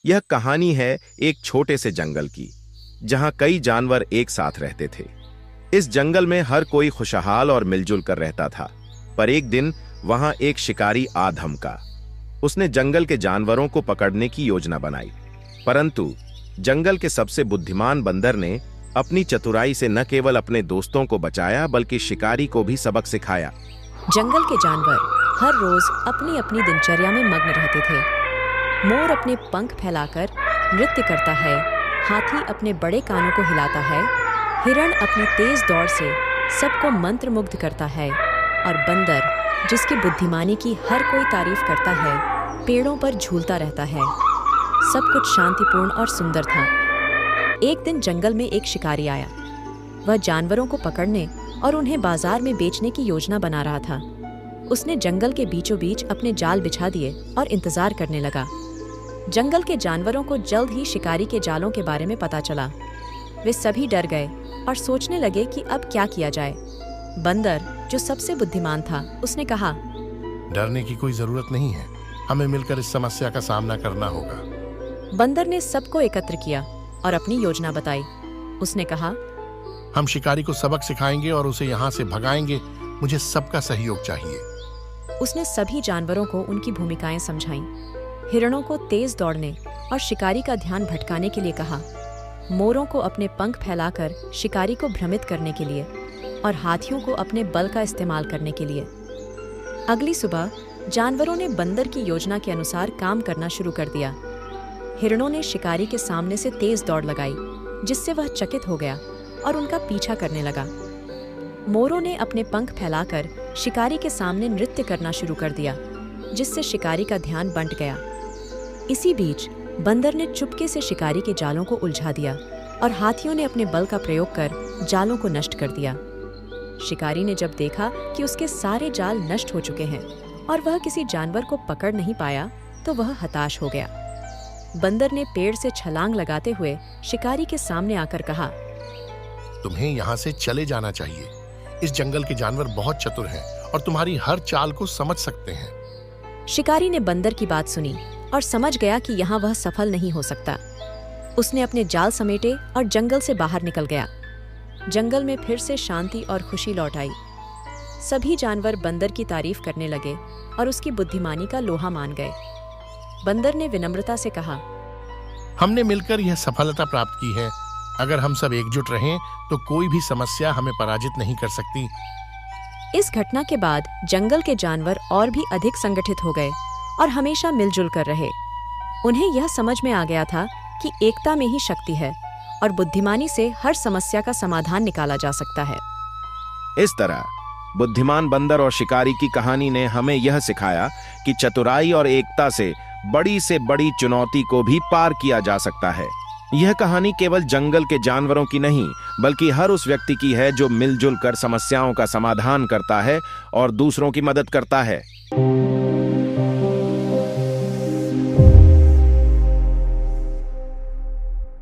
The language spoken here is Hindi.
यह कहानी है एक छोटे से जंगल की, जहां कई जानवर एक साथ रहते थे। इस जंगल में हर कोई खुशहाल और मिलजुल कर रहता था। पर एक दिन वहां एक शिकारी आ धमका। उसने जंगल के जानवरों को पकड़ने की योजना बनाई, परंतु जंगल के सबसे बुद्धिमान बंदर ने अपनी चतुराई से न केवल अपने दोस्तों को बचाया बल्कि शिकारी को भी सबक सिखाया। जंगल के जानवर हर रोज अपनी अपनी दिनचर्या में मग्न रहते थे। मोर अपने पंख फैलाकर नृत्य करता है, हाथी अपने बड़े कानों को हिलाता है, हिरण अपनी तेज दौड़ से सबको मंत्रमुग्ध करता है और बंदर, जिसकी बुद्धिमानी की हर कोई तारीफ करता है, पेड़ों पर झूलता रहता है। सब कुछ शांतिपूर्ण और सुंदर था। एक दिन जंगल में एक शिकारी आया। वह जानवरों को पकड़ने और उन्हें बाजार में बेचने की योजना बना रहा था। उसने जंगल के बीचों बीच अपने जाल बिछा दिए और इंतजार करने लगा। जंगल के जानवरों को जल्द ही शिकारी के जालों के बारे में पता चला। वे सभी डर गए और सोचने लगे कि अब क्या किया जाए। बंदर, जो सबसे बुद्धिमान था, उसने कहा, डरने की कोई जरूरत नहीं है, हमें मिलकर इस समस्या का सामना करना होगा। बंदर ने सबको एकत्र किया और अपनी योजना बताई। उसने कहा, हम शिकारी को सबक सिखाएंगे और उसे यहाँ से भगाएंगे। मुझे सबका सहयोग चाहिए। उसने सभी जानवरों को उनकी भूमिकाएं समझाईं। हिरणों को तेज दौड़ने और शिकारी का ध्यान भटकाने के लिए कहा, मोरों को अपने पंख फैलाकर शिकारी को भ्रमित करने के लिए और हाथियों को अपने बल का इस्तेमाल करने के लिए। अगली सुबह जानवरों ने बंदर की योजना के अनुसार काम करना शुरू कर दिया। हिरणों ने शिकारी के सामने से तेज दौड़ लगाई, जिससे वह चकित हो गया और उनका पीछा करने लगा। मोरों ने अपने पंख फैलाकर शिकारी के सामने नृत्य करना शुरू कर दिया, जिससे शिकारी का ध्यान बंट गया। इसी बीच बंदर ने चुपके से शिकारी के जालों को उलझा दिया और हाथियों ने अपने बल का प्रयोग कर जालों को नष्ट कर दिया। शिकारी ने जब देखा कि उसके सारे जाल नष्ट हो चुके हैं और वह किसी जानवर को पकड़ नहीं पाया, तो वह हताश हो गया। बंदर ने पेड़ से छलांग लगाते हुए शिकारी के सामने आकर कहा, तुम्हें यहाँ से चले जाना चाहिए। इस जंगल के जानवर बहुत चतुर हैं और तुम्हारी हर चाल को समझ सकते हैं। शिकारी ने बंदर की बात सुनी और समझ गया कि यहाँ वह सफल नहीं हो सकता। उसने अपने जाल समेटे और जंगल से बाहर निकल गया। जंगल में फिर से शांति और खुशी लौट आई। सभी जानवर बंदर की तारीफ करने लगे और उसकी बुद्धिमानी का लोहा मान गए। बंदर ने विनम्रता से कहा, हमने मिलकर यह सफलता प्राप्त की है। अगर हम सब एकजुट रहें तो कोई भी समस्या हमें पराजित नहीं कर सकती। इस घटना के बाद जंगल के जानवर और भी अधिक संगठित हो गए और हमेशा मिलजुल कर रहे। उन्हें यह समझ में आ गया था कि एकता में ही शक्ति है और बुद्धिमानी से हर समस्या का समाधान निकाला जा सकता है। इस तरह बुद्धिमान बंदर और शिकारी की कहानी ने हमें यह सिखाया कि चतुराई और एकता से बड़ी चुनौती को भी पार किया जा सकता है। यह कहानी केवल जंगल के जानवरों की नहीं, बल्कि हर उस व्यक्ति की है जो मिलजुल कर समस्याओं का समाधान करता है और दूसरों की मदद करता है।